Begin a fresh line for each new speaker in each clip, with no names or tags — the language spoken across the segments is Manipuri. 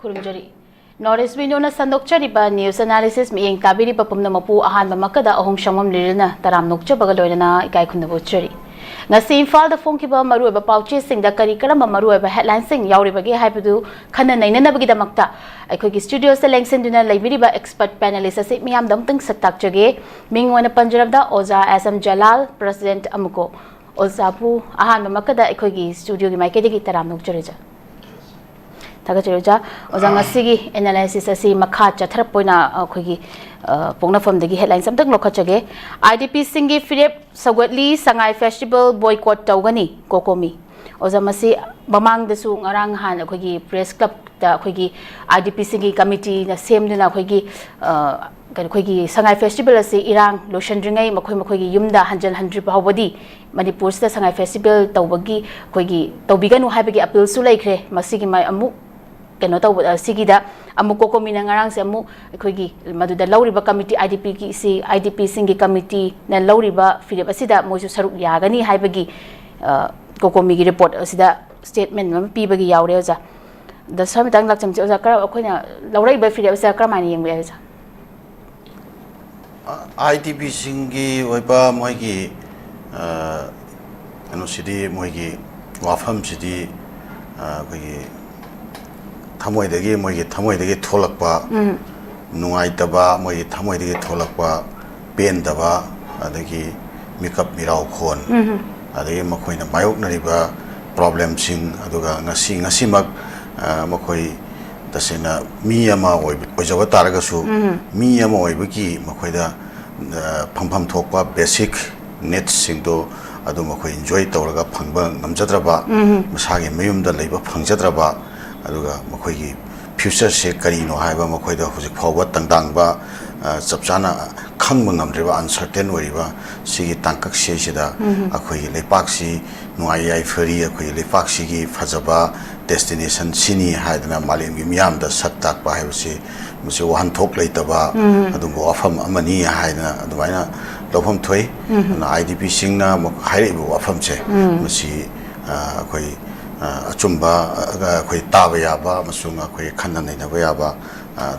Kurumjari. Norris Winona Sandokchariba News Analysis Ming Tabiri Papum Mapu Ahan Makada Ahong Shamam Lirina Taram Nokcha Bagaloina Ikaikunabuchari. Ngasi Imphal the Fonkiba Maruba Pouches sing the Karikara Maruba headline sing Yauribagi Hypedu Kana Nainabagida Aikoki Studio Selengsen Duna Libiriba expert panelists as it Miam Dumping Satakjage, Ming Wana Panjarabda, Oza Asam Jalal, President AMMOCOC, Ozapu Ahan Makada Aikoki Studio Makedi Taram Nokcharija. Tagajaruja, Ozangasigi analysis as he Makacha Trapoina Kogi Pona from the headline something Lokachage. IDP Singi Philip Sagwatli Sangai Festival Boycott Taugani, Kokomi. Ozamasi Bamang the Sung Aranghan, Kogi Press Club, the Kogi IDP Singi Committee, the same Dina Kogi Kogi Sangai Festival as Irang, Loshandringai, Makogi Yumda, Hanjal Handrip Hawadi, Manipur Sangai Festival, Tawagi, Kogi, Tobiganu Habigi Appeal Sulaikre, Masigi my Amu. Kenota Sigida AMMOCOC Minangarang Samu Kogi Maduda Lauriba Committee IDP Singi Committee na Lauriba Philip Asida Moju Saruk Yagani Haibagi Kokomigi report Asida statement Pibagi Yaureza. The Samitang Laksam Zakara Okona Lauriba Philip Sakramani Yangweza
IDP Singi Waipa Moigi City Moigi Wafam City Tamoidagi Mogi Tamoidagi Tolakpa, Nuaitaba, Mogi Tamoidagi Tolakpa, Bendaba, Adagi Mikap Mirau Kon, Adagi Makoina Mayok Nariba, problem sing, Aduga, Nasimak, Makoi, Tasena, Miyama, Ojawa Taragasu, Miyama Oibiki, Makoida, Pampam Tokpa, basic net singdo, Adu Makoi enjoy Toraga Pangba, Namjadraba, Masagi Mayum the labor Pangjadraba. Aduga makoigi future se karino haiba makoida hujik phawba tangdangba chapchana khangba ngamriba uncertain wariba sigi tangkak se sida akhoi lepak si nuai ai feri akhoi lepak sigi phajaba destination sini haidna malemgi miyam da saktak ba haibsi musi wahan thok leitaba adumbo afam amani haidna adumaina lofam thoi na IDP singna hairibu afam che musi akhoi Achumba, Koi Tavayaba, Masunga, Koi Kanana Navayaba,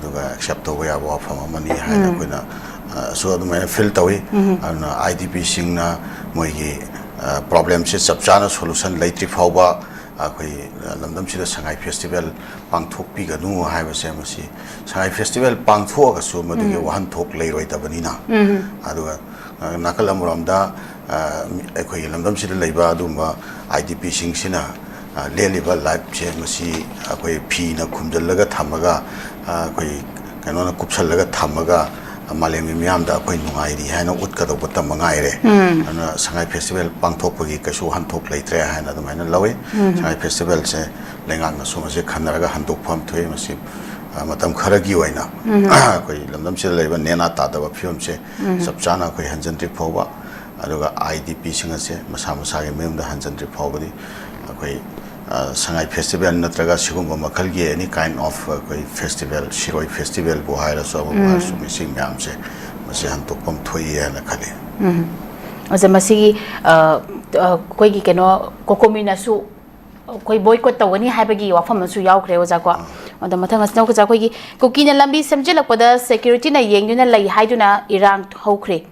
Duga, accept Wayaba from money, Hanaquina, so the man felt away, and IDP Singna, Moigi, problems is subchana solution, late Fauba, Koi London City Sangai Festival, Pangtok Piganu, Havasemasi, Sangai Festival, Pangtok, so Madu, one talk late right Abanina, Aduga, Nakalamuramda, Koi London City Laba, Dumba, IDP Singina. Leliba life Masi, Akoi Pina Kumdalaga Tamaga, Akoi Canona Kupsalaga Tamaga, Malemiamda, Akoi Nuaidi, Hana Utkata Butamangaire, and Sangai Festival, Pangtopogi, Kashu Hantok Latre, Hana the Mana Lawe, Sangai Festival, say, Lengan, Somasi, Kanaraga, Hantok Pump to him, Matam Karagiwena, Akoi Lamdam Silva, Nena Tata, Pumse, Subchana, Koi Hanjantri Pova, Aduga IDP Singase, Masamasagi Mim, the Hanjantri Povadi. Sangai Festival Natraga Sigumba Makalgi, any kind of festival, Shiroi Festival, Buhaira, so missing Yamse, Masian Topum Toy and a Kali.
As a Masi, Koigi Kano, Kokomina Su, Koi boycott the Wani Habagi or from Suyao Creozaqua, on the Matangas Nokazakogi, Kokina Lambi, Samjila Poda, security na Yanguna Lai Haiduna, Iran, Hokre.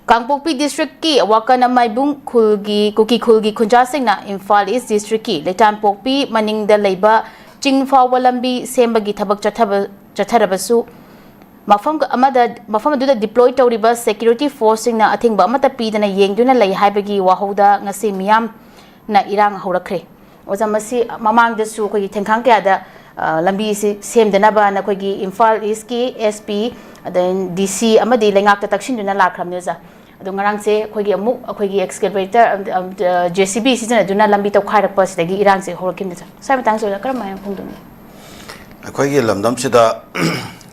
Kangpokpi District ki Wakana Maibung Kulgi Kuki Kulgi Kunjasingna Imphal East District ki Letan Pokpi Maning the Labor Jingfa Walambi Sembagi Tabak Chatarabasu Mafam Mafamadu deployed to reverse security forcing na ating ba matapi na Yangduna Lay Habagi Wahoda Ngasi Miam na Irang Horakre. Ozamasi Mamang the Su Kogi Tenkankada Lambi Sem the Naba na Kogi Imphal East ki SP then DC Amadi Langak Takshin Duna Lakram Nuza. Dungarang say Kogi Amuk, Kogi excavator, JCB season, do not lambit of Karapas, the Iran say Horokin. Sometimes I come my own.
A Kogi Lamdam Sida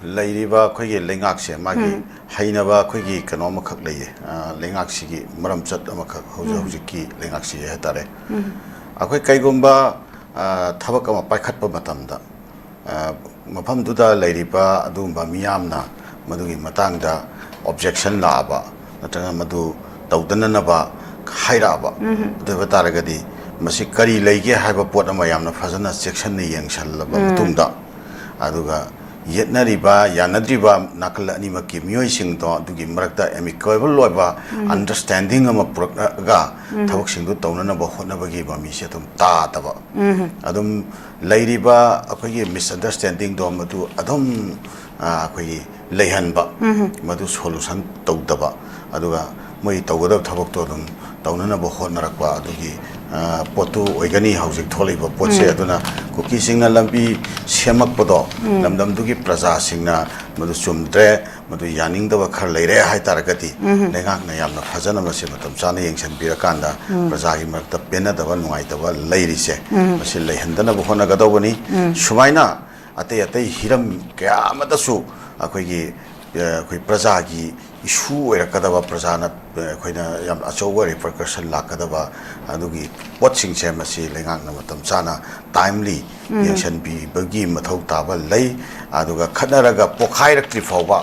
Ladiva, Kogi Lingaxi, Magi, Hainava, Kogi, Kanomaka lay, Lingaxi, Maramsat Amaka, Hosiki, Lingaxi, Hetare. A quick Kaigumba, Tabakama Pakatpa Matamda, Mapam Duda, Ladiba, Adumba, Miamna, Madugi Matanga, objection laba. Madu Daudanaba, Hairaba, the Vataragadi, Masikari Lake, have a port of Mayamna Fazana section, the young Shalaba, Tunda, aduga yetnariba yanadriba nakal animaki miyoi singdo adugi marakta amicable loiba understanding ama ga thawak singdu tawnana ba hotna bagi ba mi se tum ta taba adum lairiba akogi misunderstanding do madu adum akogi leihan ba madu solution tawdaba aduga moi tawgada thawak to dum tawnana ba hotna rakba adugi potu oigani haujik tholiba potse aduna kuki singna lambi semak podo lamdam dugi praja singna madu chumdre madu yaning da khar leire hai taragati lengak na yamna phajana mase matam chana yengsan birakanda praja gi marta pena da nuai da leiri se mase leihandana bo hona gadobani sumaina ate ate hiram kya amadasu akoi gi akoi praja gi issue oirakadaba prajana khoina yam achowa repercussion lakadaba adugi watching che masi lengak na matam chana timely yengsan bi bagi mathau taba lei aduga khanaraga pokhai rakti fawba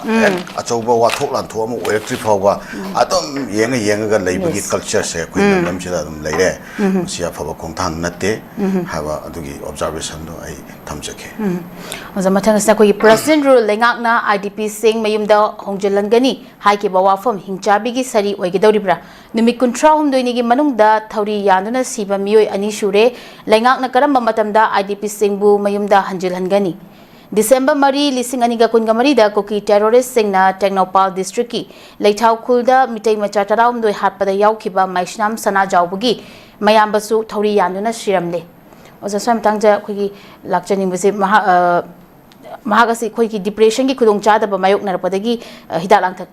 achowa wathok lan tho amu oirakti fawba adum yenga leibagi culture se khoina lam chida dum leire sia phaba khongthang natte haba adugi observation do ai thamjake
oza mathang sa koi president rule lengak na idp sing mayumda hongjelangani hai ke bawafam hingchabi gi sari oigedoribra numit 13 ni gi manungda thauri yanduna siba miyoi ani shure lengak na karamba matamda idp singbu mayumda hanjilhangani December Mari lising aniga kungamari da koki terrorist singna Technopal district ki leithau khulda mitai macha taraum doi hatpada yaukhiba maishnam sana jawbugi mayambasu thauri yanduna shiramle oza swam tangja khogi lakchani buse mahagasi khogi depression ki khudong cha da ba mayok narpadagi hidalangth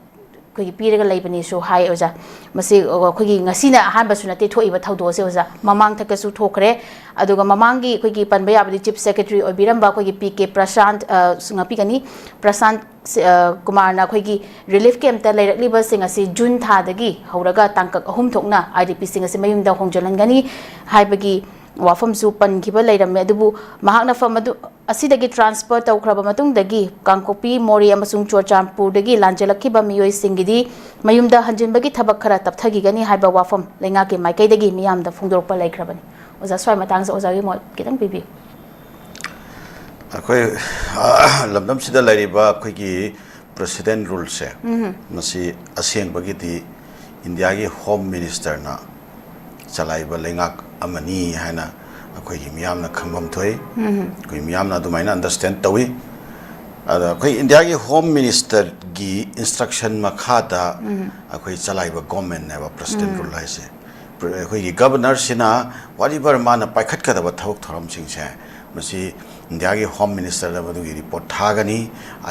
khogi piraga leibani so hai oza masi khogi ngasina hanba sunate thoiba thawdo se oza mamang thakasu thokre aduga mamangi khogi panba yabadi chief secretary obiramba khogi pk prashant ngapi kani prashant kumar na khogi relief camp ta leirakliba singasi june tha dagi hauraga tangkak ahum thokna idp singasi mayumda hongjalangani haibagi wafam su pan kiba leirame adubu mahakna fam adu asidagi transfer tawkraba matung dagi kangkopi mori amasung chorchampur dagi lanjalakiba miyoi singidi mayumda hanjinbagi thabak khara tapthagi gani haiba wafam lenga ke maikai dagi miyamda phungdorpa laikhrabani oza swai matang sa oza gi mo kitang bibi
akoi lamdam sida lairiba akoi gi president rule se masi aseng bagi di india gi home minister na chalaiba lengak amani haina akoi gi miyamna khambam thoi koi miyamna dumaina understand tawi ada koi india gi home minister gi instruction makhada akoi chalaiba government ne ba president rule haise koi gi governor sina waribar mana paikhat kada ba thawak thoram sing se masi india gi home minister da badu gi report thagani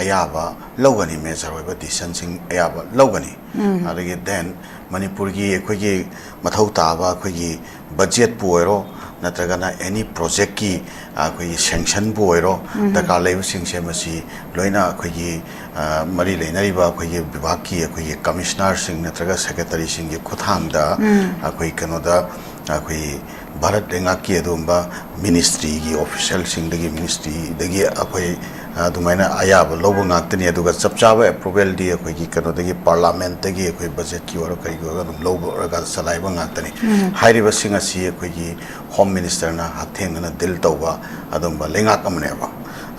ayaba logani measure oiba decision sing ayaba logani adagi then manipur gi koi gi mathau taba koi gi budget puero natragana any project ki koi sanction puero daka lebu sing se masi loina koi gi mari leinari ba koi gi vibhag ki koi gi commissioner sing natraga secretary sing gi khuthang da koi kano da koi Bharat Lenga ki adumba ministry gi official sing dagi ministry dagi akoi dumaina ayaba lobo ngaktani aduga chapchaba approval di akoi gi kano dagi parliament dagi akoi budget ki oro kai go adum lobo raga salaiba ngaktani hairiba sing asi akoi gi home minister na hatheng na dil tawba adumba lenga kamne ba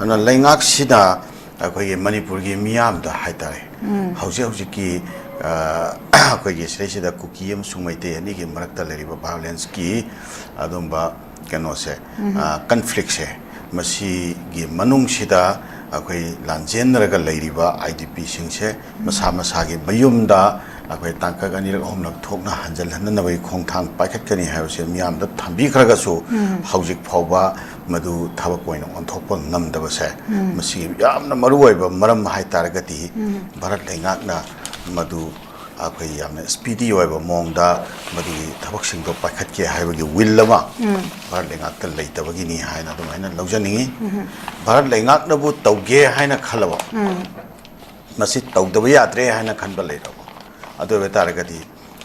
ana lenga sida akoi gi manipur gi miyam da haitare hauji ki akoi gi sida kuki am sumaite ani gi marakta leriba violence ki adumba kano se conflict se masi gi manung sida akoi lanjenraga leiriba idp sing se masa gi mayumda akoi tangka gani rak homlak thokna hanjal hanna bai khongthang paikhat kani haise miyam da thambi khraga su haujik phawba madu thabak poina on thokpa ngamdaba se masi yamna maruoiba maram hai taragati bharat lengak na madu akoi yamna speedy oiba mongda madu thabak sing do paikhat ke haibagi will lama bharat lengak ta leitabagi ni haina dumaina lawjaningi bharat lengak na bu tawge haina khalaba masi tawdaba yadre haina khanba leirabo ado betaragati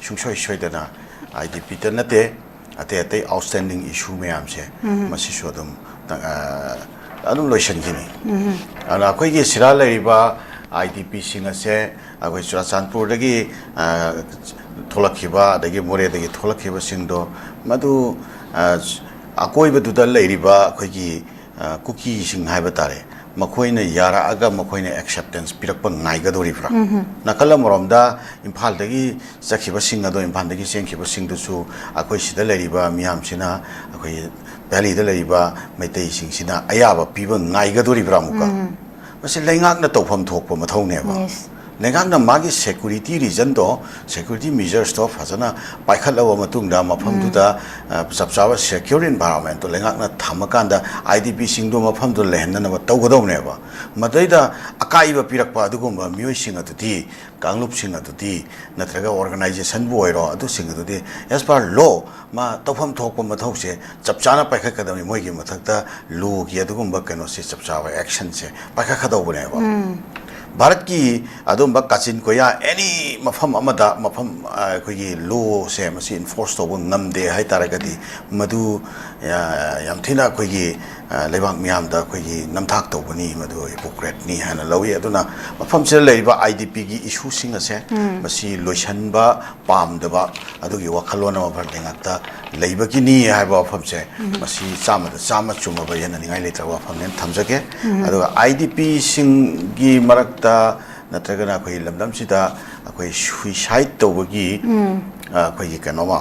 sungsoi soidana idp ta nate ate outstanding issue mayam se masi sodum adum loisan gini ana koi gi sira leiriba idp singa se akoi churachandpur dagi tholakhiba dagi more dagi tholakhiba singdo madu akoi beduda leiriba akoi gi kuki sing haiba tare makoina yara aga makoina acceptance pirakpa ngaigadoribra nakala moromda imphal dagi sakhiba sing ado imphal dagi sengkhiba sing dusu akoi sida leriba miyam sina akoi valley da leriba maitai sing sina ayaba piba ngaigadoribra muka masi lengak na tawpham thokpa mathau neba lengak na magi security reason do security measures to fazana paikhatlawa matungda mafam duda sabsaba secure environment to lengak na thamakanda idp sing do mafam do lehenna na tawgadom neba madaida akaiba pirakpa adugumba mioi sing atuti kanglup sing atuti natraga organization bu oiro adu sing atuti as per law ma tawpham thokpa mathau se chapchana paikhatkadami moigi mathakta law gi adugumba kano se chapchaba action se paikhatkadaw neba Bharat की अदुम काचिन कोया एनी मफम अमदा मफम कोई लो से मसी इन्फोर्स तो नमदे है तारगदी मधु याम थिना कोई लेबांग मियाम दा कोई नमथाक तो बनी मधु हिपोक्रेट नी है ना लवी अदुना मफम से लेबा आईडीपी की इशू सिंग से मसी लोशनबा पामदबा अदुगी वखलोन ओभर देंगता लेबा की नी है बा मफम से मसी चामा चुमबा येना निगाय लेत्रा वफम ने थमजके अदुगा आईडीपी सिंग की मरक नत्रगना कोई लमदम सिदा कोई सुसाइड तौबगी कोई कनोमा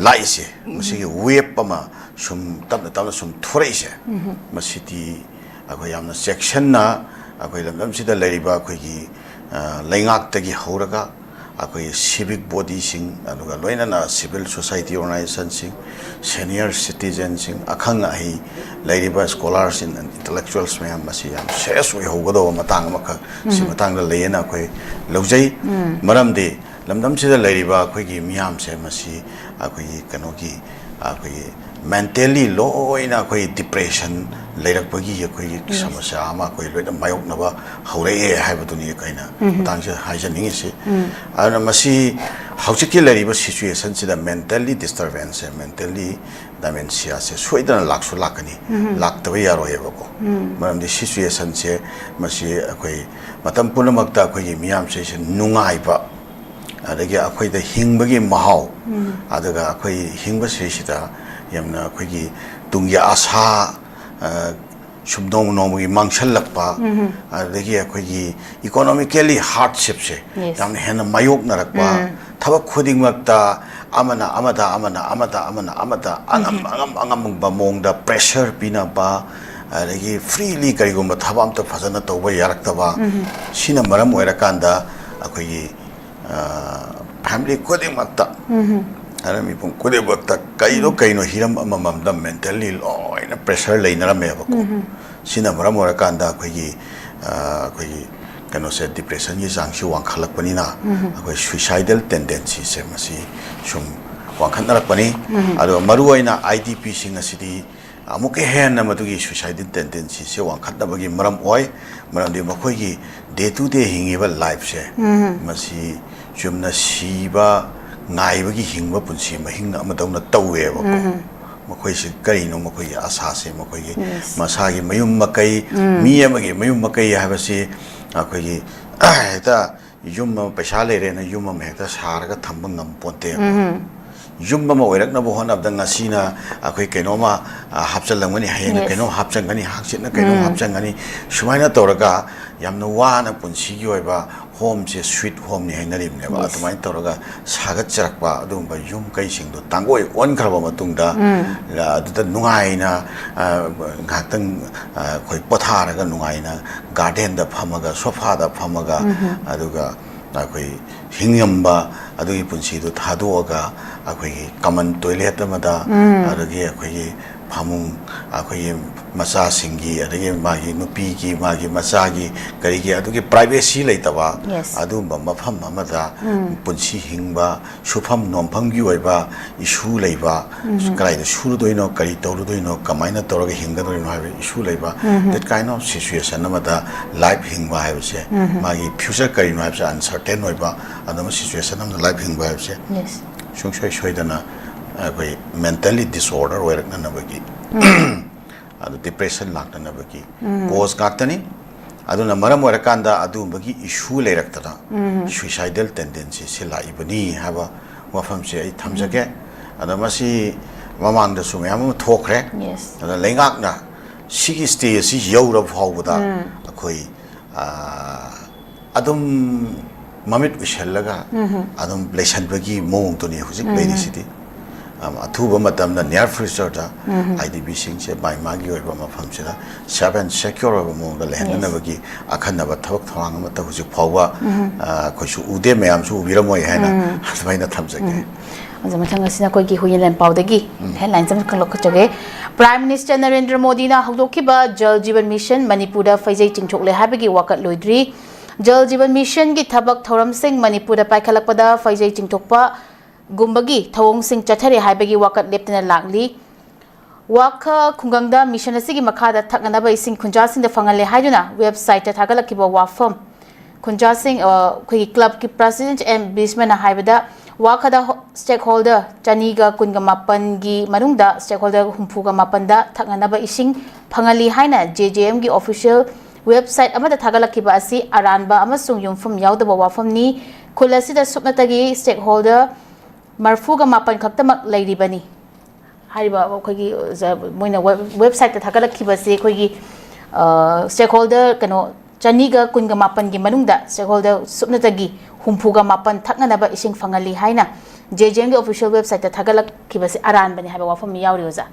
लाइसे मसिगे वेब अमा सुम तब सुम थोरैसे मसिति कोई यामना सेक्शन ना कोई लमदम सिदा लेरिबा कोई लैंगाक तगी हौरगा कोई सिविक बॉडी सिंग अनुगा लोइना सिविल सोसाइटी ऑर्गेनाइजेशन सिंग सीनियर सिटीजन सिंग अखंग अहि लेरिबा स्कॉलर्स इन इंटेलेक्चुअल्स में मसी याम सेस वे होगदो मतांग मख सि मतांग लेना कोई लौजै मरमदे लमदम सिदा लेरिबा कोई मियाम से मसी कोई कनो की कोई मेंटली लोइना कोई डिप्रेशन लेरकपगी कोई समस्या आमा कोई लोइना मायोकनबा हौरे हाइबदुनी कइना तांग से हाइजनिंग से आना मसी हौचिकी लेरिबा सिचुएशन सिदा मेंटली डिस्टर्बेंस है मेंटली डायमेंशिया से सोइदना लाक्सु लाकनी लाक्तबे यारोयबको मरमदि सिचुएशन से मसी कोई मतम पुनमक्ता कोई मियाम से नुंगाइबा अदगी अखोइदा हिंगबगी महाव अदगा अखोइ हिंगब सेसिदा यमना अखोइगी तुंगी आशा शुभनोम नोमगी मांगसलक्पा अदगी अखोइगी इकोनॉमिकली हार्डशिप से यामना हेना मायोक नरकपा थबक खुदिंगमक्ता amana angam bamongda pressure pinaba adagi freely karigumba thabam to fazana toba yaraktaba sina maram oirakanda akoi family kodingmakta arami pung kodebakta kaino hiram amamam da mentally loina pressure leinarame bako sina maram oirakanda akoi kano se depression yi jangsi wangkhalak pani na akoi suicidal tendency se masi sum wangkhanak pani ado maruaina idp sing asidi amuke hen na madugi suicidal tendency se wangkhatnabagi maram oi maram de makoi gi day to day hingiba life se masi jumna siba ngaibagi hingba punsi mahing amadawna tawwe ba makoi se karino makoi asa se makoi masagi mayum makai mi amagi mayum makai habasi अखोगी हेता युम पैसा लेरे न युम हेता सारगा थंब ngam ponte युम म ओइरकना बो होनब दंग सिना अखोई केनोमा हापचलंगनी हायेन केनो हापचंगनी हाक्सिना केनो हापचंगनी सुमाइना तोरगा यामना वाना पुंसिगी ओइबा होम से स्वीट होम नि हाइनरिमनेबा अतुमाइन तोरगा सागत चरकबा अदुंबा युम कैसिंग दो तांगोय ओन खरबा मतुंगदा अदुदा नुगाइना घातंग खोइ पथारगा नुगाइना गार्डन दा फमगा सोफा दा फमगा अदुगा अखोइ हिंगम्बा अदुगी पुंसी दो थादोगा अखोइ कमन टॉयलेट अमदा अदुगी अखोइ फामुंग अखोइ मसा सिंगी अदुगी मागी नुपी की मागी मसा की करिगी अदुगी प्राइवेसी लेतबा अदुबा मफम अमदा पुंसी हिंगबा सुफम नोमफंगी ओइबा इशू लेबा कराइद सुरुदोइनो करि तौरुदोइनो कमाइना तौरगा हिंगदोइनो हाबे इशू लेबा दैट काइंड ऑफ सिचुएशन अमदा लाइफ हिंगबा हाबसे मागी फ्यूचर करिनो हाबसे अनसर्टेन ओइबा अदम सिचुएशन अमदा लाइफ हिंगबा हाबसे सुंगसोय सोयदना कोई मेंटली डिसऑर्डर ओइरकनबगी अदु डिप्रेशन लाक्तनबगी कोज गाक्तनी अदुना मरम ओइरकांदा अदुबगी इशू लेरक्तना सुइसाइडल टेंडेंसी से लाइबनी हाबा वफम से आई थमजगे अदमसी ममांग द सुमयाम थोखरे अदा लेंगाकना सिगी स्टेज सी यौरब फाउबदा अखोई अदम ममित उछलगा अदम लेसनबगी मोंग तोनी हुजिक लेरिसिटी अथुब मतमना नियर फ्यूचरदा आईडीबी सिंगसे बाय मागी ओइबा मफमसिदा सेवन सिक्योर ओइबा मोंग लेहननबगी अखनबा थबक थवांग मत हुजिक फाउबा खोइसु उदे मयामसु उबिरमोय हैना अदमाइना थमजगे
मथंग असिना कोइगी हुयेलन पाउदगी हेडलाइन सम खलखचगे प्राइम मिनिस्टर नरेंद्र मोदी ना हौदोखिबा जल जीवन मिशन मणिपुरदा फैजै चिंगथोकले हाबगी वाकत लोइद्री जल जीवन मिशन की थबक थौरम सिंह मणिपुरदा पाइखलकपदा फैजै चिंगथोकपा गुम्बगी थवोंग सिंह चथरे हाबगी वाकत लेप्तना लागली वाखा खुंगंगदा मिशन असिगी मखादा थकनबा इसिंग खुंजा सिंह दा फंगले हाइदुना वेबसाइट ता थागलकिबा वाफम खुंजा सिंह खुगी क्लब की प्रेसिडेंट एम बिस्मना हाइबदा वाखदा स्टेक होल्डर चनीगा कुनगा मापन की मनुंगदा स्टेक होल्डर हुंफुगा मापनदा थकनबा इसिंग फंगली हाइना जेजेएम की ऑफिशियल वेबसाइट अमदा थागलकिबा असि अरानबा अमसुंग युमफम यावदबा वाफमनी खुलसिदा सुपनतगी स्टेक होल्डर मरफूगा मापन खक्तमक लेरिबनी हारिबा अखोगी मोइना वेबसाइट ता थागलकिबसे अखोगी स्टेक होल्डर कनो चनीगा कुनगा मापन की मनुंगदा स्टेक होल्डर सुपनतगी हुंफुगा मापन थकनबा इसिंग फंगली हाइना जेजेएम की ऑफिशियल वेबसाइट ता थागलकिबसे अरानबनी हाइबा वाफम यावरि ओजा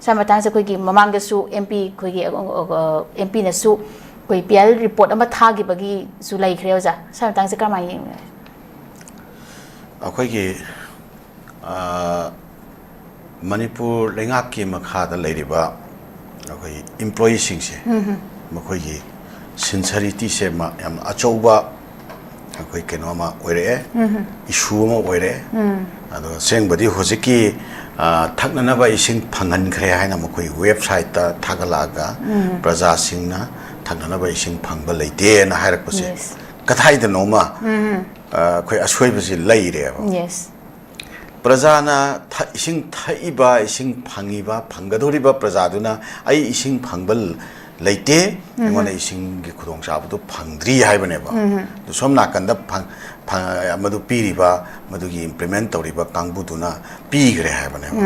समतांग से अखोगी ममांगसु एमपी अखोगी एमपी नसु कोई पीएल रिपोर्ट अमा थागिबगी सु लैखरे ओजा समतांग से कमाय
अखोगी मणिपुर लेंगाक की मखादा लेरिबा अखोई एम्प्लॉई सिंगसे मखोई सिंसरिटी से याम अचौबा अखोई केनोमा ओइरे इशू अमा ओइरे अदो सेंगबदी होजिकी थकननबा इसिंग फंगनखरे हाइना मखोई वेबसाइट ता थागलागा प्रजा सिंगना थकननबा इसिंग फंगबा लेते ना हाइरकपसे कथाइद नोमा अखोई असोइबसि लेइरे यस प्रजाना इसिंग थाइबा इसिंग फंगिबा फंगदोरिबा प्रजादुना आई इसिंग फंगबल लेते एमोना इसिंग की खुदोंग चाबदो फंगद्री हाइबनेबा तो सोम नाकंदा मधु पीरिबा मधुगी इम्प्लीमेंट तौरिबा कांगबुदुना पीग्रे हाइबनेबा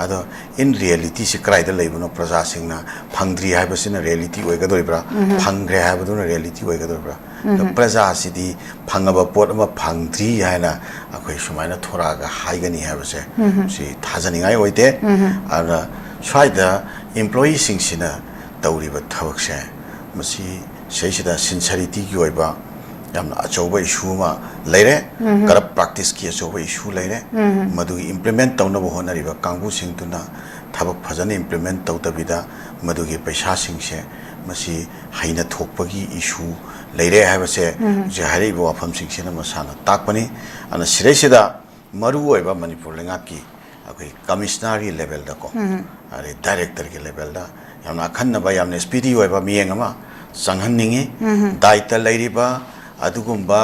अदो इन रियलिटी से क्राइदा लेबनो प्रजा सिंगना फंगद्री हाइबसिना रियलिटी ओइगदोरिब्रा फंगरे हाइबदुना रियलिटी ओइगदोरिब्रा तो प्रजा सिदी फंगबा पोट अमा फंगद्री हाइना अखोई सुमाइना थोरागा हाइगनी हाइबसे सि थाजनिङाइ ओइते अरा स्वाइदा एम्प्लॉई सिंगसिना तौरिबा थबकसे मसी सेसिदा सिंसरिटी की ओइबा यामना अचौबा इशू मा लेरे करप प्रैक्टिस की अचौबा इशू लेरे मधु इम्प्लीमेंट तौनबो होनरिबा कांगबु सिंगतुना थबक फजने इम्प्लीमेंट तौतबिदा मधुगी पैसा सिंगसे मसी हैना थोकपगी इशू लेरे हाबसे जे हारिबो वाफम सिंगसेना मसाना ताकपनी अना सिरेसिदा मरु ओइबा मणिपुर लेंगाकी अखोई कमिश्नरी लेवल दको अरे डायरेक्टर के लेवल दा यामना खन्नबा यामना स्पीडी ओइबा मियेंगमा संगहन्निंगी दायित्व लेरिबा अदुगुम्बा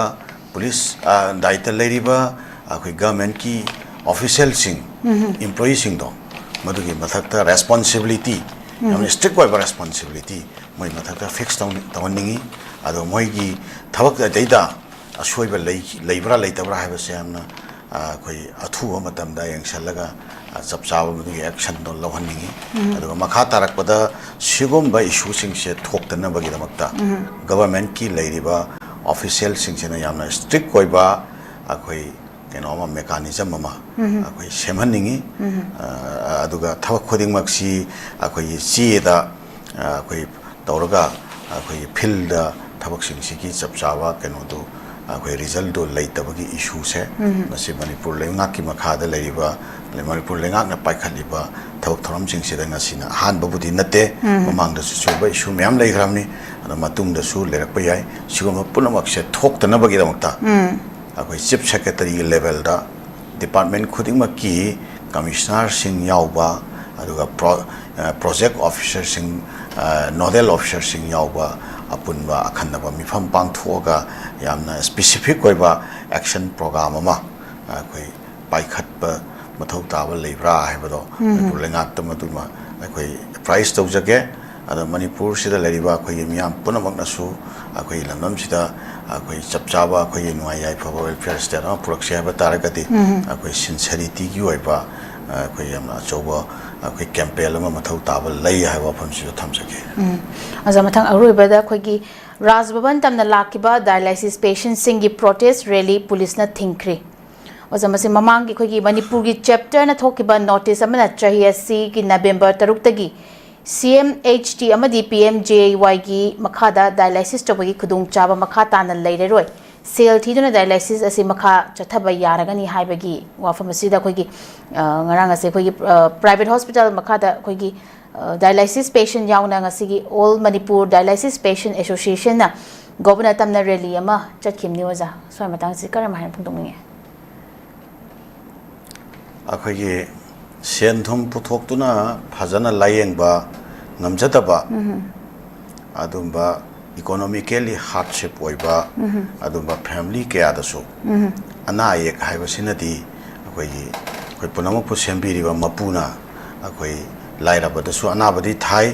पुलिस दायित्व लेरिबा अखोई गवर्नमेंट की ऑफिशियल सिंग एम्प्लॉई सिंग दो मधुगी मथक्ता रेस्पॉन्सिबिलिटी यामना स्ट्रिक्ट ओइबा रेस्पॉन्सिबिलिटी मोइ मथक्ता फिक्स तौनिंगी अदो मोइगी थबक दैदा असोइबा लेब्रा लेतब्रा हाइबसे यामना कोई अथुब मतमदा यंगसलगा चपचाब मधुगी एक्शन दो लवहनिंगी अदो मखा तारकपदा सिगुम्बा इशू सिंगसे थोक्तनबगिदमक्ता गवर्नमेंट की लेरिबा ऑफिशियल सिंगसेना यामना स्ट्रिक्ट ओइबा अखोई केनोमा मेकानिज्म अमा अखोई सेमहनिंगी अदुगा थबक खुदिंगमक्सी अखोई चेदा अखोई तौरगा अखोई फील्ड थबक सिंगसिकी चपचाबा केनोदो अखोई रिजल्ट दो लेतबगी इशू से मसी मणिपुर लेंगाक की मखादा लेरिबा मणिपुर लेंगाकना पाइखलिबा थबक थरम सिंगसिदा ngasiना हानबबुदी नते ममांगदसु सुबा इशू मैम लेग्रामनी अदा मतुंगदसु लेरकपा याय सिगुम पुनमक्से थोक्तनबगिदमक्ता अखोई चीफ सेक्रेटरी लेवल दा डिपार्टमेंट खुदिंगमक की कमिश्नर सिंग यावबा अदुगा प्रोजेक्ट ऑफिसर सिंग नोडल ऑफिसर सिंग यावबा अपुनबा अखन्नबा मिफम पांगथोगा यामना स्पेसिफिक ओइबा एक्शन प्रोग्राम अमा अखोई पाइखतबा मथौ ताबा लेब्रा हाइबदो मणिपुर लेंगाक तमदुमा अखोई प्राइस तौजगे अदा मणिपुर सिदा लेरिबा अखोई मियाम पुनमकनसु अखोई लंगम सिदा अखोई चपचाबा अखोई नुआई याई फबा वेलफेयर स्टेट अमा पुरक्से हाइबा तारगति अखोई सिंसरिटी की ओइबा अखोई यामना अचौबा ꯑꯩꯈꯣꯏ ꯀꯦꯝꯄꯦꯟ ꯑꯃ ꯃꯊꯧ ꯇꯥꯕ ꯂꯩ ꯍꯥꯏꯕ ꯋꯥꯐꯝꯁꯤꯁꯨ ꯊꯝꯖꯒꯦ
ꯑꯣꯖꯥ ꯃꯊꯪ ꯑꯔꯣꯏꯕꯗ ꯑꯩꯈꯣꯏꯒꯤ ꯔꯥꯖ ꯚꯕꯟ ꯇꯝꯅ ꯂꯥꯛꯈꯤꯕ ꯗꯥꯏꯂꯥꯏꯁꯤꯁ ꯄꯦꯁꯦꯟꯠꯁꯤꯡꯒꯤ ꯄ꯭ꯔꯣꯇꯦꯁ ꯔꯦꯂꯤ ꯄꯨꯂꯤꯁꯅ ꯊꯤꯡꯈ꯭ꯔꯤ ꯑꯣꯖꯥ ꯃꯁꯤ ꯃꯃꯥꯡꯒꯤ ꯑꯩꯈꯣꯏꯒꯤ ꯃꯅꯤꯄꯨꯔꯒꯤ ꯆꯦꯞꯇꯔꯅ ꯊꯣꯛꯈꯤꯕ ꯅꯣꯇꯤꯁ ꯑꯃꯅ ꯆꯍꯤ ꯑꯁꯤꯒꯤ ꯅꯕꯦꯝꯕꯔ 6ꯇꯒꯤ ꯆꯦꯝꯍꯠ ꯑꯃꯗꯤ PMJAYꯒꯤ ꯃꯈꯥꯗ ꯗꯥꯏꯂꯥꯏꯁꯤꯁ ꯇꯧꯕꯒꯤ ꯈꯨꯗꯣꯡꯆꯥꯕ ꯃꯈꯥ ꯇꯥꯅ ꯂꯩꯔꯔꯣꯏ ꯁꯦꯜ ꯊꯤꯗꯨꯅ ꯗꯥꯏꯂꯥꯏꯁꯤꯁ ꯑꯁꯤ ꯃꯈꯥ ꯆꯠꯊꯕ ꯌꯥꯔꯒꯅꯤ ꯍꯥꯏꯕꯒꯤ ꯋꯥꯐꯝ ꯑꯁꯤꯗ ꯑꯩꯈꯣꯏꯒꯤ ꯉꯔꯥꯡ ꯑꯁꯤ ꯑꯩꯈꯣꯏꯒꯤ ꯄ꯭ꯔꯥꯏꯚꯦꯠ ꯍꯣꯁꯄꯤꯇꯥꯜ ꯃꯈꯥꯗ ꯑꯩꯈꯣꯏꯒꯤ dialysis patient yauna ngasigi all manipur dialysis patient association na governor tamna rally ama chatkimni oza soi matang si karam han phungdongni
ꯑꯩꯈꯣꯏꯒꯤ ꯁꯦꯟ ꯊꯨꯝ ꯄꯨꯊꯣꯛꯇꯨꯅ ꯐꯖꯅ ꯂꯥꯌꯦꯡꯕ ꯉꯝꯖꯗꯕ ꯑꯗꯨꯝꯕ ꯏꯀꯣꯅꯣꯃꯤꯀꯦꯜꯂꯤ ꯍꯥꯔꯗꯁꯤꯞ ꯑꯣꯏꯕ ꯑꯗꯨꯝꯕ ꯐꯦꯃꯤꯂꯤ ꯀꯌꯥꯗꯁꯨ ꯑꯅꯥ ꯑꯌꯦꯛ ꯍꯥꯏꯕꯁꯤꯅꯗꯤ ꯑꯩꯈꯣꯏ ꯄꯨꯝꯅꯃꯛꯄꯨ ꯁꯦꯝꯕꯤꯔꯤꯕ ꯃꯄꯨꯅ ꯑꯩꯈꯣꯏ ꯂꯥꯏꯔꯕꯗꯁꯨ ꯑꯅꯥꯕꯗꯤ ꯊꯥꯏ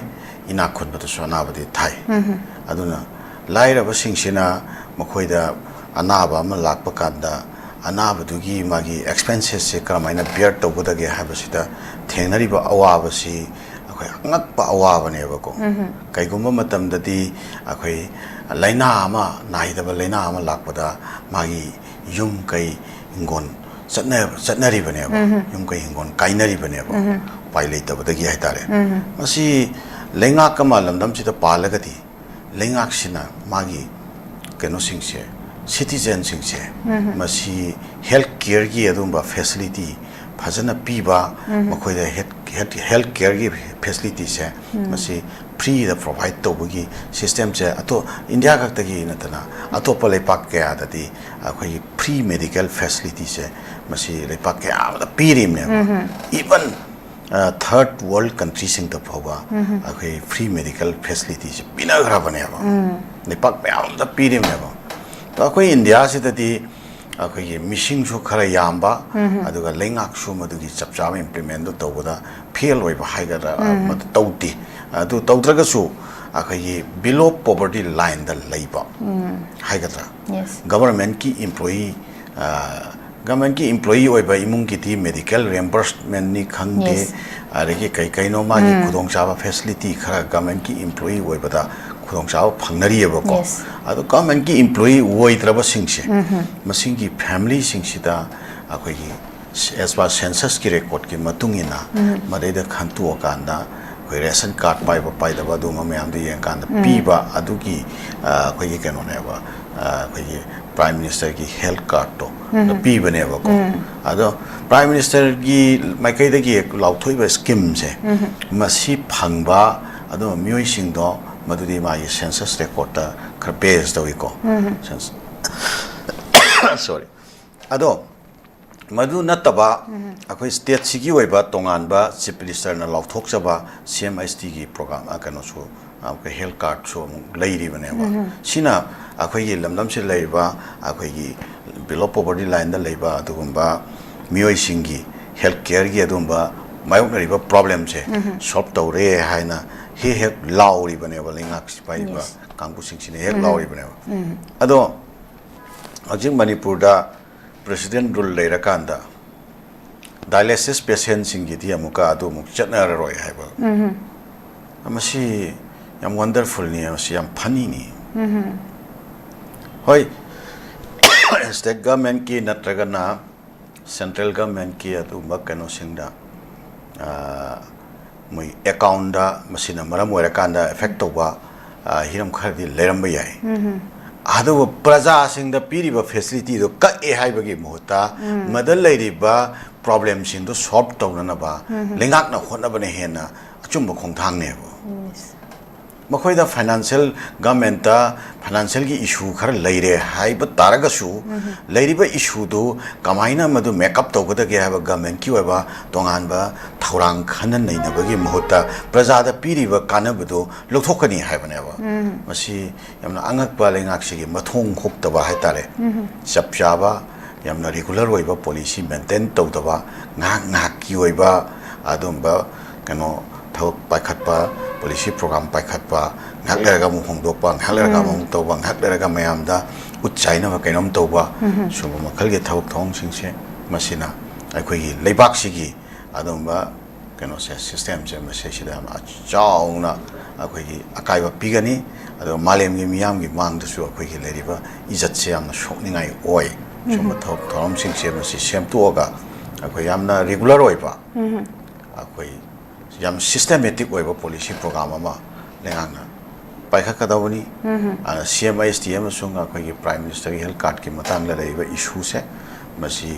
ꯏꯅꯥꯛ ꯈꯨꯟꯕꯗꯁꯨ ꯑꯅꯥꯕꯗꯤ ꯊꯥꯏ ꯑꯗꯨꯅ ꯂꯥꯏꯔꯕꯁꯤꯡꯁꯤꯅ ꯃꯈꯣꯏꯗ ꯑꯅꯥꯕ ꯑꯃ ꯂꯥꯛꯄ ꯀꯥꯟꯗ ꯑꯅꯥꯕꯗꯨꯒꯤ ꯃꯥꯒꯤ ꯑꯦꯛꯁꯄꯦꯟꯁꯦꯁꯁꯦ ꯀꯔꯝꯍꯥꯏꯅ ꯕꯤꯌꯔ ꯇꯧꯒꯗꯒꯦ ꯍꯥꯏꯕꯁꯤꯗ ꯊꯦꯡꯅꯔꯤꯕ ꯑꯋꯥꯕꯁꯤ ꯑꯩꯈꯣꯏ ꯑꯉꯛꯄ ꯑꯋꯥꯕꯅꯦꯕꯀꯣ ꯀꯩꯒꯨꯝꯕ ꯃꯇꯝꯗꯗꯤ ꯑꯩꯈꯣꯏ ꯂꯩꯅꯥ ꯑꯃ ꯅꯥꯏꯗꯕ ꯂꯩꯅꯥ ꯑꯃ ꯂꯥꯛꯄꯗ ꯃꯥꯒꯤ ꯌꯨꯝ ꯀꯩ ꯍꯤꯡꯒꯣꯟ ꯆꯠꯅꯔꯤꯕꯅꯦꯕ ꯌꯨꯝ ꯀꯩ ꯍꯤꯡꯒꯣꯟ ꯀꯥꯏꯅꯔꯤꯕꯅꯦꯕ ꯎꯄꯥꯏ ꯂꯩꯇꯕꯗꯒꯤ ꯍꯥꯏꯇꯥꯔꯦ ꯃꯁꯤ ꯂꯩꯉꯥꯛ ꯑꯃ ꯂꯝꯗꯝꯁꯤꯗ ꯄꯥꯜꯂꯒꯗꯤ ꯂꯩꯉꯥꯛꯁꯤꯅ ꯃꯥꯒꯤ ꯀꯩꯅꯣꯁꯤꯡꯁꯦ ꯁꯤꯇꯤꯖꯦꯟꯁꯤꯡꯁꯦ ꯃꯁꯤ ꯍꯦꯜꯊ ꯀꯦꯌꯔꯒꯤ ꯑꯗꯨꯝꯕ ꯐꯦꯁꯤꯂꯤꯇꯤ ꯐꯖꯅ ꯄꯤꯕ ꯃꯈꯣꯏꯗ ꯍꯦꯜꯊ ꯀꯦꯌꯔꯒꯤ ꯐꯦꯁꯤꯂꯤꯇꯤꯁꯦ ꯃꯁꯤ ꯐ꯭ꯔꯤꯗ ꯄ꯭ꯔꯣꯚꯥꯏꯗ ꯇꯧꯕꯒꯤ ꯁꯤꯁꯇꯦꯝꯁꯦ ꯏꯟꯗꯤꯌꯥ ꯈꯛꯇꯒꯤ ꯅꯠꯇꯅ ꯑꯇꯣꯞꯄ ꯂꯩꯄꯥꯛ ꯀꯌꯥꯗꯗꯤ ꯑꯩꯈꯣꯏꯒꯤ ꯐ꯭ꯔꯤ ꯃꯦꯗꯤꯀꯦꯜ ꯐꯦꯁꯤꯂꯤꯇꯤꯁꯦ ꯃꯁꯤ ꯂꯩꯄꯥꯛ ꯀꯌꯥ ꯑꯃꯗ ꯄꯤꯔꯤꯕꯅꯦꯕ ꯏꯚꯟ ꯊꯔꯗ ꯋꯥꯔꯜड ꯀꯟꯇ꯭ꯔꯤꯁꯤꯡꯗ ꯐꯥꯎꯕ ꯑꯩꯈꯣꯏ ꯐ꯭ꯔꯤ ꯃꯦꯗꯤꯀꯦल ꯐꯦꯁꯤꯂꯤꯇꯤꯁꯦ ꯄꯤꯅꯈ꯭ꯔꯕꯅꯦꯕ ꯂꯩꯄꯥꯛ ꯃꯌꯥꯝ ꯑꯃꯗ ꯄꯤꯔꯤꯕꯅꯦꯕ ꯑꯩꯈꯣꯏ ꯏꯟꯗꯤꯌꯥꯁꯤꯗꯗꯤ ꯑꯩꯈꯣꯏꯒꯤ ꯃꯤꯁꯤꯡꯁꯨ ꯈꯔ ꯌꯥꯝꯕ ꯑꯗꯨꯒ ꯂꯩꯉꯥꯛꯁꯨ ꯃꯗꯨꯒꯤ ꯆꯞ ꯆꯥꯕ ꯏꯝꯄ꯭ꯂꯤꯃꯦꯟꯗꯨ ꯇꯧꯕꯗ ꯐꯦꯜ ꯑꯣꯏꯕ ꯍꯥꯏꯒꯗ꯭ꯔꯥ ꯃꯗꯨ ꯇꯧꯗꯦ ꯑꯗꯨ ꯇꯧꯗ꯭ꯔꯒꯁꯨ ꯑꯩꯈꯣꯏꯒꯤ ꯕꯤꯂꯣ ꯄꯣꯕꯔꯇꯤ ꯂꯥꯏꯟꯗ ꯂꯩꯕ ꯍꯥꯏꯒꯗ꯭ꯔꯥ ꯒꯚꯔꯟꯃꯦꯟꯠꯀꯤ ꯏꯝꯄ꯭ꯂꯣꯌꯤ ꯑꯣꯏꯕ ꯏꯃꯨꯡꯒꯤꯗꯤ ꯃꯦꯗꯤꯀꯦꯜ ꯔꯤꯑꯦꯝꯕꯔꯁꯃꯦꯟꯠꯅꯤ ꯈꯪꯗꯦ ꯑꯗꯒꯤ ꯀꯩꯅꯣ ꯃꯥꯒꯤ ꯈꯨꯗꯣꯡꯆꯥꯕ ꯐꯦꯁꯤꯂꯤꯇꯤ ꯈꯔ ꯒꯚꯔꯟꯃꯦꯟꯠꯀꯤ ꯏꯝꯄ꯭ꯂꯣꯌꯤ ꯑꯣꯏꯕꯗ ꯈꯨꯗꯣꯡꯆꯥꯕ ꯐꯪꯅꯔꯤꯑꯕꯀꯣ ꯑꯗꯣ ꯒꯚꯔꯟꯃꯦꯟꯠꯀꯤ ꯏꯝꯄ꯭ꯂꯣꯌꯤ ꯑꯣꯏꯗ꯭ꯔꯕꯁꯤꯡꯁꯦ ꯃꯁꯤꯒꯤ ꯐꯦꯃꯤꯂꯤꯁꯤꯡꯁꯤꯗ ꯑꯩꯈꯣꯏꯒꯤ as per ꯁꯦꯟꯁꯁꯀꯤ ꯔꯦꯀꯣꯔꯗꯀꯤ ꯃꯇꯨꯡ ꯏꯟꯅ ꯃꯗꯩꯗ ꯈꯟꯇꯣꯛꯑꯀꯥꯟꯗ ꯑꯩꯈꯣꯏ ꯔꯦꯁꯟ ꯀꯥꯔꯗ ꯄꯥꯏꯗꯕ ꯑꯗꯨꯒꯨꯝꯕ ꯃꯌꯥꯝꯗꯣ ꯌꯦꯡꯀꯥꯟꯗ ꯄꯤꯕ ꯑꯗꯨꯒꯤ ꯑꯩꯈꯣꯏꯒꯤ ꯀꯩꯅꯣꯅꯦꯕ ꯑꯩꯈꯣꯏꯒꯤ ꯄ꯭ꯔꯥꯏꯝ ꯃꯤꯅꯤꯁꯇꯔꯒꯤ ꯍꯦꯜꯊ ꯀꯥꯔꯗꯇꯣ ꯄꯤꯕꯅꯦꯕꯀꯣ ꯑꯗꯣ ꯄ꯭ꯔꯥꯏꯝ ꯃꯤꯅꯤꯁꯇꯔꯒꯤ ꯃꯥꯏꯀꯩꯗꯒꯤ ꯂꯥꯎꯊꯣꯛꯏꯕ ꯁ꯭ꯀꯤꯝꯁꯦ ꯃꯁꯤ ꯐꯪꯕ ꯑꯗꯨꯒ ꯃꯤꯑꯣꯏꯁꯤꯡꯗꯣ ꯃꯗꯨꯗꯤ ꯃꯥꯒꯤ ꯁꯦꯟꯁꯁ ꯔꯦꯀꯣꯔꯗꯇ ꯈꯔ ꯕꯦꯖ ꯇꯧꯏꯀꯣ ꯁꯣꯔꯤ ꯑꯗꯣ ꯃꯗꯨ ꯅꯠꯇꯕ ꯑꯩꯈꯣꯏ ꯁ꯭ꯇꯦꯠꯁꯤꯒꯤ ꯑꯣꯏꯕ ꯇꯣꯉꯥꯟꯕ ꯆꯤꯐ ꯃꯤꯅꯤꯁꯇꯔꯅ ꯂꯥꯎꯊꯣꯛꯆꯕ CMHTꯒꯤ ꯄ꯭ꯔꯣꯒ꯭ꯔꯥꯝ ꯀꯩꯅꯣꯁꯨ ꯑꯩꯈꯣꯏ ꯍꯦꯜꯊ ꯀꯥꯔꯗꯁꯨ ꯑꯃꯨꯛ ꯂꯩꯔꯤꯕꯅꯦꯕ ꯁꯤꯅ ꯑꯩꯈꯣꯏꯒꯤ ꯂꯝꯗꯝꯁꯤꯗ ꯂꯩꯔꯤꯕ ꯑꯩꯈꯣꯏꯒꯤ ꯕꯤꯂꯣ ꯄꯣꯕꯔꯇꯤ ꯂꯥꯏꯟꯗ ꯂꯩꯕ ꯑꯗꯨꯒꯨꯝꯕ ꯃꯤꯑꯣꯏꯁꯤꯡꯒꯤ ꯍꯦꯜꯊ ꯀꯦꯌꯔꯒꯤ ꯑꯗꯨꯒꯨꯝꯕ ꯃꯥꯌꯣꯛꯅꯔꯤꯕ ꯄ꯭ꯔꯣꯕ꯭ꯂꯦꯝꯁꯦ ꯁꯣꯜꯕ ꯇꯧꯔꯦ ꯍꯥꯏꯅ ꯍꯦꯛ ꯂꯥꯎꯔꯤꯕꯅꯦꯕ ꯂꯩꯉꯥꯛ ꯄꯥꯏꯔꯤꯕ ꯀꯥꯡꯕꯨꯁꯤꯡꯁꯤꯅ ꯍꯦꯛ ꯂꯥꯎꯔꯤꯕꯅꯦꯕ ꯑꯗꯣ ꯍꯧꯖꯤꯛ ꯃꯅꯤꯄꯨꯔꯗ ꯄ꯭ꯔꯦꯁꯤꯗꯦꯟꯠ ꯔꯨꯜ ꯂꯩꯔꯀꯥꯟꯗ ꯗꯥꯏꯂꯥꯏꯁꯤꯁ ꯄꯦꯁꯦꯟꯠꯁꯤꯡꯒꯤꯗꯤ ꯑꯃꯨꯛ ꯆꯠꯅꯔꯔꯣꯏ ꯍꯥꯏꯕ ꯃꯁꯤ ꯌꯥꯝ ꯋꯟꯗꯔꯐꯨꯜꯅꯤ ꯃꯁꯤ ꯌꯥꯝ ꯐꯅꯤꯅꯤ ꯍꯣꯏ ꯁ꯭ꯇꯦꯠ ꯒꯚꯔꯟꯃꯦꯟꯠꯀꯤ ꯅꯠꯇ꯭ꯔꯒꯅ ꯁꯦꯟꯇ꯭ꯔꯦꯜ ꯒꯚꯔꯟꯃꯦꯟꯠꯀꯤ ꯑꯗꯨꯒꯨꯝꯕ ꯀꯩꯅꯣꯁꯤꯡꯗ ꯃꯣꯏ ꯑꯦꯀꯥꯎꯟꯗ ꯃꯁꯤꯅ ꯃꯔꯝ ꯑꯣꯏꯔꯀꯥꯟꯗ ꯑꯦꯐꯦꯛ ꯇꯧꯕ ꯍꯤꯔꯝ ꯈꯔꯗꯤ ꯂꯩꯔꯝꯕ ꯌꯥꯏ ꯑꯗꯨꯕꯨ ꯄ꯭ꯔꯖꯥꯁꯤꯡꯗ ꯄꯤꯔꯤꯕ ꯐꯦꯁꯤꯂꯤꯇꯤꯗꯣ ꯀꯛꯑꯦ ꯍꯥꯏꯕꯒꯤ ꯃꯍꯨꯠꯇ ꯃꯗ ꯂꯩꯔꯤꯕ ꯄ꯭ꯔꯣꯕ꯭ꯂꯦꯝꯁꯤꯡꯗꯣ ꯁꯣꯜꯕ ꯇꯧꯅꯅꯕ ꯂꯩꯉꯥꯛꯅ ꯍꯣꯠꯅꯕꯅ ꯍꯦꯟꯅ ꯑꯆꯨꯝꯕ ꯈꯣꯡꯊꯥꯡꯅꯦꯕ ꯃꯈꯣꯏꯗ ꯐꯥꯏꯅꯥꯟꯁꯤꯌꯦꯜ ꯒꯚꯔꯟꯃꯦꯟꯠꯇ ꯐꯥꯏꯅꯥꯟꯁꯤꯌꯦꯜꯒꯤ ꯏꯁꯨ ꯈꯔ ꯂꯩꯔꯦ ꯍꯥꯏꯕ ꯇꯥꯔꯒꯁꯨ ꯂꯩꯔꯤꯕ ꯏꯁꯨꯗꯨ ꯀꯃꯥꯏꯅ ꯃꯗꯨ ꯃꯦꯀꯞ ꯇꯧꯒꯗꯒꯦ ꯍꯥꯏꯕ ꯒꯚꯔꯟꯃꯦꯟꯠꯀꯤ ꯑꯣꯏꯕ ꯇꯣꯉꯥꯟꯕ ꯊꯧꯔꯥꯡ ꯈꯟꯅ ꯅꯩꯅꯕꯒꯤ ꯃꯍꯨꯠꯇ ꯄ꯭ꯔꯖꯥꯗ ꯄꯤꯔꯤꯕ ꯀꯥꯟꯅꯕꯗꯨ ꯂꯧꯊꯣꯛꯀꯅꯤ ꯍꯥꯏꯕꯅꯦꯕ ꯃꯁꯤ ꯌꯥꯝꯅ ꯑꯉꯛꯄ ꯂꯩꯉꯥꯛꯁꯤꯒꯤ ꯃꯊꯣꯡ ꯍꯨꯛꯇꯕ ꯍꯥꯏꯇꯥꯔꯦ ꯆꯞ ꯆꯥꯕ ꯌꯥꯝꯅ ꯔꯤꯒꯨꯂꯔ ꯑꯣꯏꯕ ꯄꯣꯂꯤꯁꯤ ꯃꯦꯟꯇꯦꯟ ꯇꯧꯗꯕ ꯉꯥꯏꯍꯥꯛꯀꯤ ꯑꯣꯏꯕ ꯑꯗꯨꯝꯕ ꯀꯩꯅꯣ ꯊꯕꯛ ꯄꯥꯏꯈꯠꯄ ꯄꯣꯂꯤꯁꯤ ꯄ꯭ꯔꯣꯒ꯭राꯝ ꯄꯥꯏꯈꯠꯄ ꯉꯥꯏꯍꯥꯛ ꯂꯩꯔꯒ ꯑꯃꯨꯛ ꯍꯣꯡꯗꯣꯛꯄ ꯉꯥꯏꯍꯥꯛ ꯂꯩꯔꯒ ꯑꯃꯨꯛ ꯇꯧꯕ ꯉꯥꯏꯍꯥꯛ ꯂꯩꯔꯒ ꯃꯌꯥꯝꯗ ꯎꯠ ꯆꯥꯏꯅꯕ ꯀꯩꯅꯣꯝ ꯇꯧꯕ ꯁꯨꯝꯕ ꯃꯈꯜꯒꯤ ꯊꯕꯛ ꯊꯧꯔꯝꯁꯤꯡꯁꯦ ꯃꯁꯤꯅ ꯑꯩꯈꯣꯏꯒꯤ ꯂꯩꯕꯥꯛꯁꯤꯒꯤ ꯑꯗꯨꯝꯕ keno se system se mase sida ma chauna akhoi gi akai ba pigani ado malem gi miyam gi mang da su akhoi gi leriba izat se amna shokningai oi chuma thok thorom sing se mase sem to ga akhoi amna regular oi ba akhoi yam systematic oi ba policy program ama lengana paikha kadawani CMISTM sunga akhoi gi prime minister gi health card ki matang la reiba issue se masi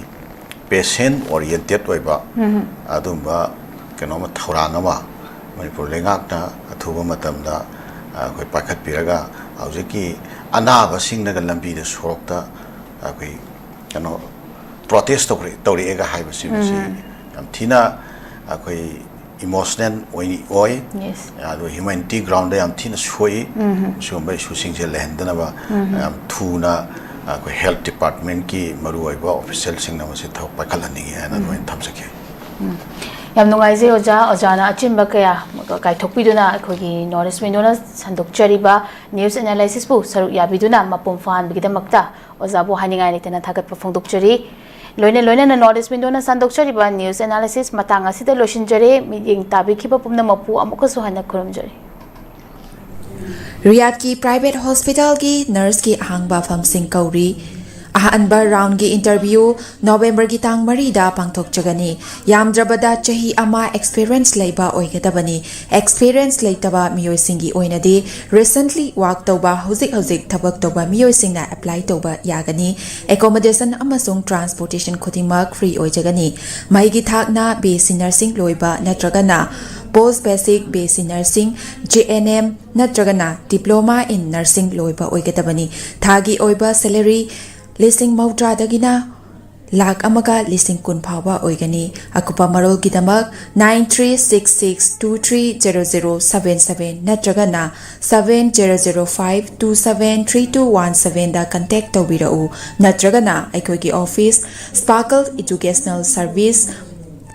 patient oriented oi ba adumba kenoma thorang ama manipur lengak na athuba matam da akhoi pakhat piraga aujeki anaba singna ga lambi da sorokta akhoi keno protest tori ega haiba si yam thina akhoi emotional oi
yes
ado humanity ground da yam thina soi so bai su sing je lehendana ba yam thuna akhoi health department ki maru oi ba official sing na se thok pakhalani ge na noin thamsake
yam nungai je oja na achimba kaya kai thokpiduna akhoi North Window sandokchariba news analysis bu saru yabiduna mapum fan bigidamakta oja bu haningai litena thagat phongdokchari loina na North Window sandokchariba news analysis matanga sida loshinjare meeting tabikhiba pumna mapu amuka suhana khurumjari
Riyadh ki private hospital ki nurse ki ahangba famsing kauri ahanba round ki interview November ki tang marida pangthok chagani yamdrabada chahi ama experience leiba oigadabani experience leitaba miyoi singi oinadi recently work toba hozik thabak toba miyoi singna apply toba yagani accommodation amasung transportation khodimak free oijagani maigi thakna basic nursing loiba natragana post basic basic nursing JNM natragana diploma in nursing loiba oigadabani thagi oiba salary listing mautra dagina lakh amaga listing kun phawa oigani akupa marol gidamak 9366230077 natragana 7005273217 da contact tobirau natragana aikoi gi office Sparkle Educational Service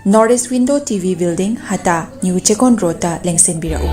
North Window TV Building hata New Chekon Road ta lengsen birau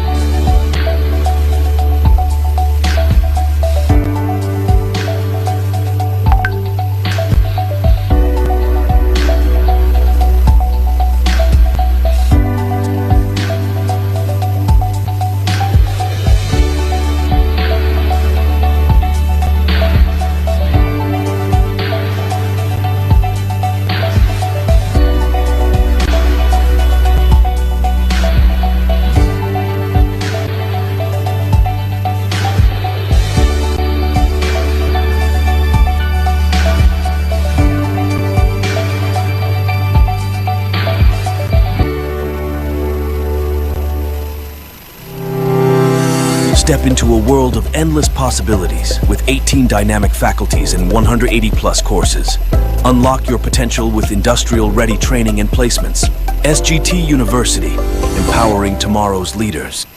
Step into a world of endless possibilities with 18 dynamic faculties and 180 plus courses. Unlock your potential with industrial-ready training and placements. SGT University, empowering tomorrow's leaders.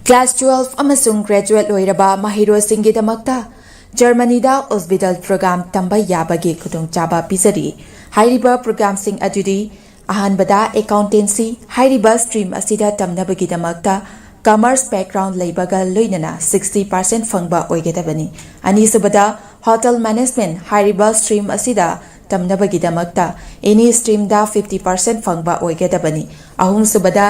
Class 12 amasung graduate loiraba mahiro singidamakta Germany da hospital program tamba yabagi khudong chaba pisari hairiba program sing adudi ahanbada accountancy hairiba stream asida tamnabagidamakta commerce background leibaga loinana 60% fangba oigedabani ani subada hotel management hairiba stream asida tamnabagidamakta any stream da 50% fangba oigedabani ahum subada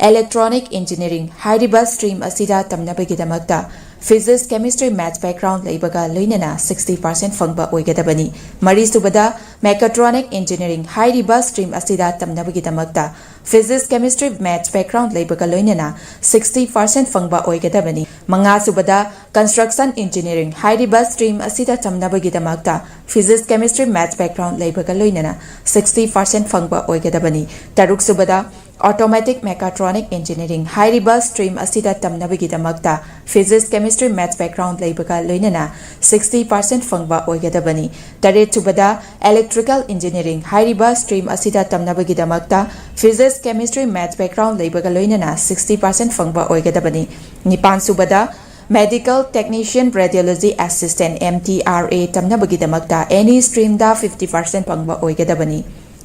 electronic engineering hairiba stream asida tamnabagidamakta physics chemistry maths background leibaga loinana 60% fangba oigedabani mari subada mechatronic engineering hairiba stream asida tamnabagidamakta physics chemistry maths background leibaga loinana 60% fangba oigedabani manga subada construction engineering hairiba stream asida tamnabagidamakta physics chemistry maths background leibaga loinana 60% fangba oigedabani taruk subada automatic mechatronic engineering hairiba stream asida tamnabagidamakta physics chemistry maths background leibaga loinana 60% fangba oigedabani taret subada electrical engineering hairiba stream asida tamnabagidamakta physics chemistry maths background leibaga loinana 60% fangba oigedabani nipan subada medical technician radiology assistant MTRA tamnabagidamakta any stream da 50% fangba oigedabani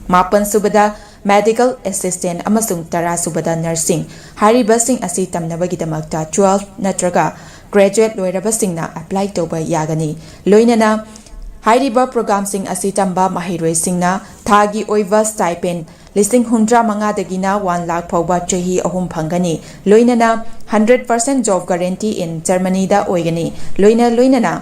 mapan subada medical assistant amasung tara subada nursing haribasing asi tamnabagidamakta 12 natraga graduate loirabasingna apply toba yagani loinana हाइरिबा प्रोग्रामसिंग असि तंबा महिरोइसिंगना थागी ओइबा स्टाइपेंड 1,150,000 1 लाख फौबा चही अहुम फंगनी लोइनना 100% जॉब गारंटी इन जर्मनी दा ओइगनी लोइनना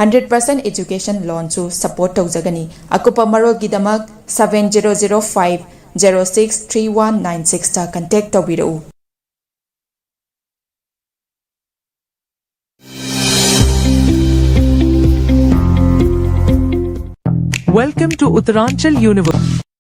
100% एजुकेशन लोन सु सपोर्ट तौजगनी अकुपा मरो गिदमक 7005063196 ता contact तौबिरउ।
Welcome to Uttaranchal University.